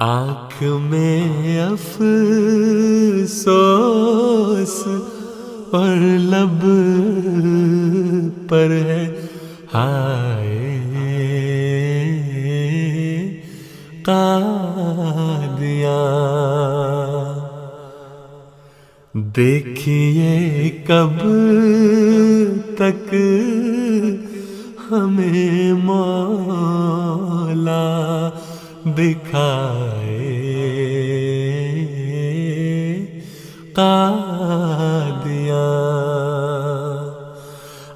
آنکھ میں افسوس اور لب پر ہے ہائے قادیاں، دیکھیے کب تک ہمیں مولا دکھائے قادیاں،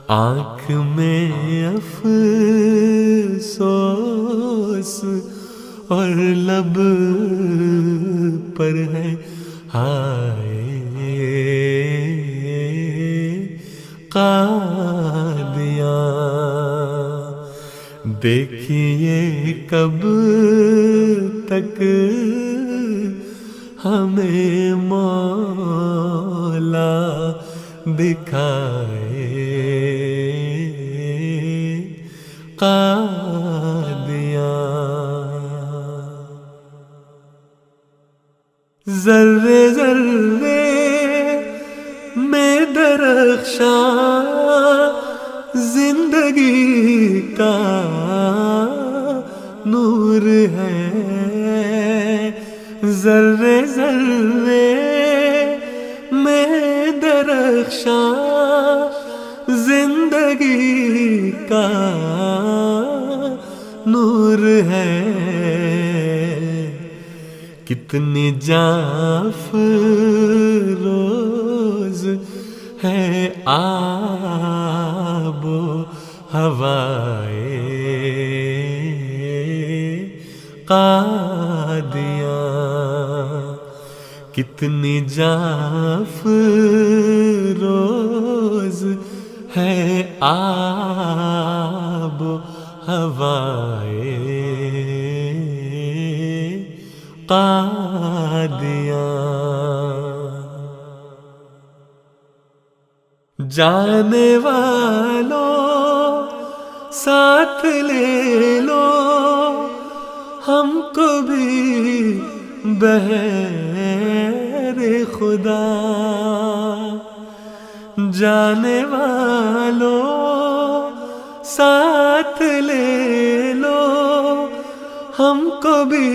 آنکھ میں افسوس اور لب پر ہے ہائے قادیاں، دیکھیے کب تک ہمیں مولا دکھائے قادیاں، ذرے ذرے میں درخشاں زندگی کا نور ہے، ذرے ذرے میں درخشاں زندگی کا نور ہے، کتنی جاں افروز ہے آب و ہوائے قادیاں، کتنی جاں افروز ہے آب و ہوائے قادیاں، جانے والوں ساتھ لے لو ہم کو بھی بہر خدا، جانے والوں ساتھ لے لو ہم کو بھی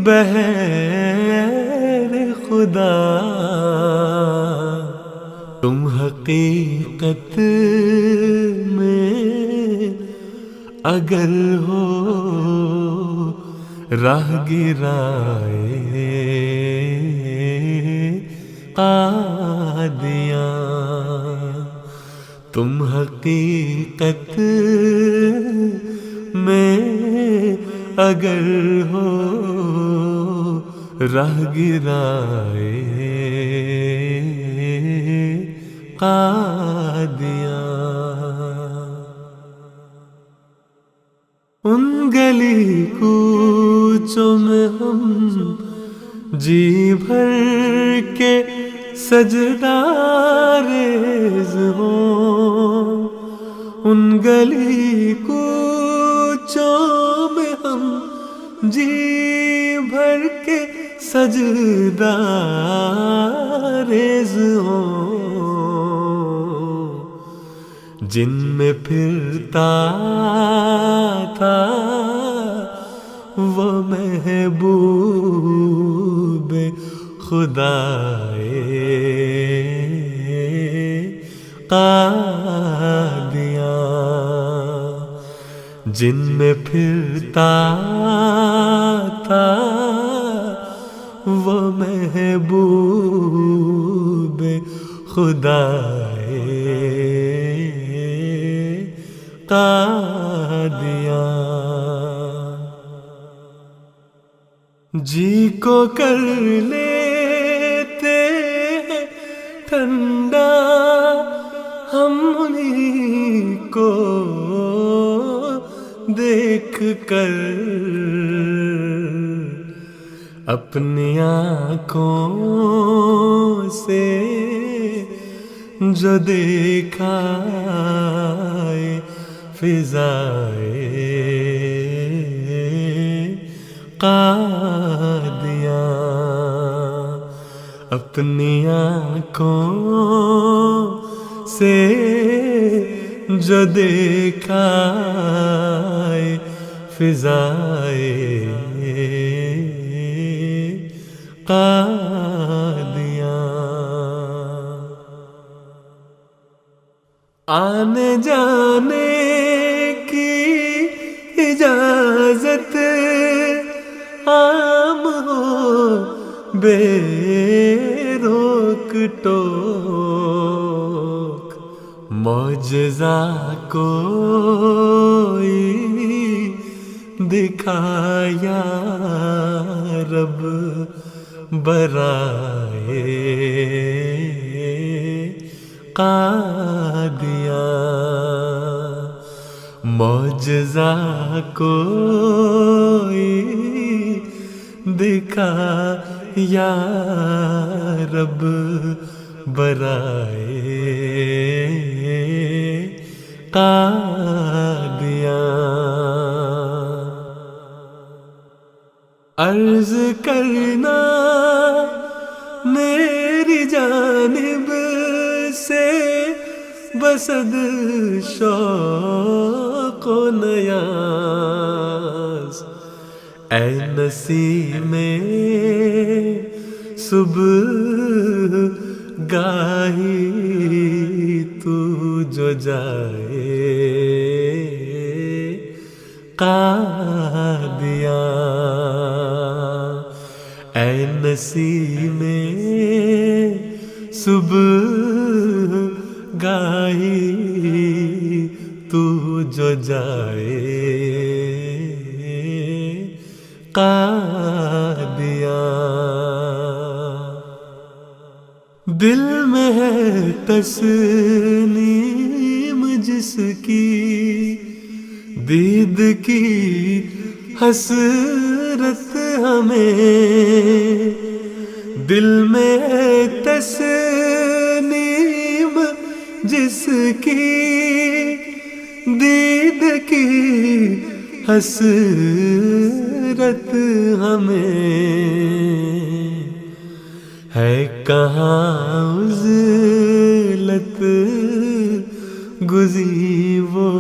بہر خدا، تم حقیقت میں اگر ہو راہ گرائے قادیاں، تم حقیقت میں اگر ہو راہ گرائے قادیاں، ان گلی کوچوں میں ہم جی بھر کے سجدہ ریز ہوں، ان گلی کوچوں میں ہم جی بھر کے سجدہ ریز ہوں، جن میں پھرتا تھا وہ محبوب خدائے قادیاں، جن میں پھرتا تھا وہ محبوب خدائے قادیاں، جی کو کر لیتے ہیں ٹھنڈا ہم انہیں کو دیکھ کر، اپنی آنکھوں سے جو دیکھا فضائے قادیاں اپنی آنکھوں سے جو دیکھا فضائے قادیاں آنے جانے کی اجازت عام ہو بے روک ٹوک معجزہ کوئی دکھایا رب برائے قادیاں معجزہ کوئی دکھایا رب برائے قادیاں عرض کرنا میری جانب سے بسد شوق و نیاز اے نسیم صبح گاہی تو جو جائے قادیاں اے نسیم صبح گاہی تو جو جائے قادیاں دل میں ہے تسلیم جس کی دید کی حسرت ہمیں دل میں ہے تسلیم جس کی دید کی حسرت ہمیں ہے کہاں عزلت گزی وہ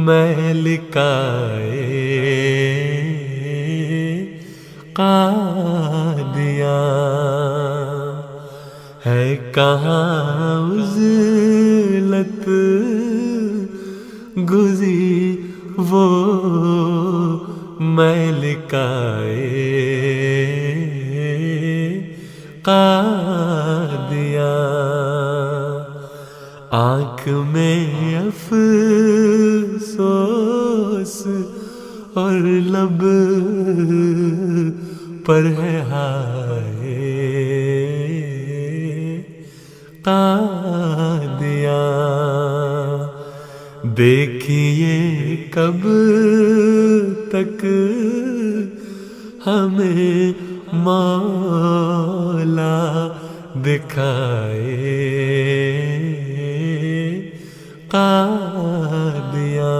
محل کائے قادیاں ہے کہاں عزلت گزی وہ محل کائے قادیاں آنکھ میں افسوس اور لب پر ہے ہائے قادیاں دیکھیے کب تک ہمیں مولا دکھائے قادیاں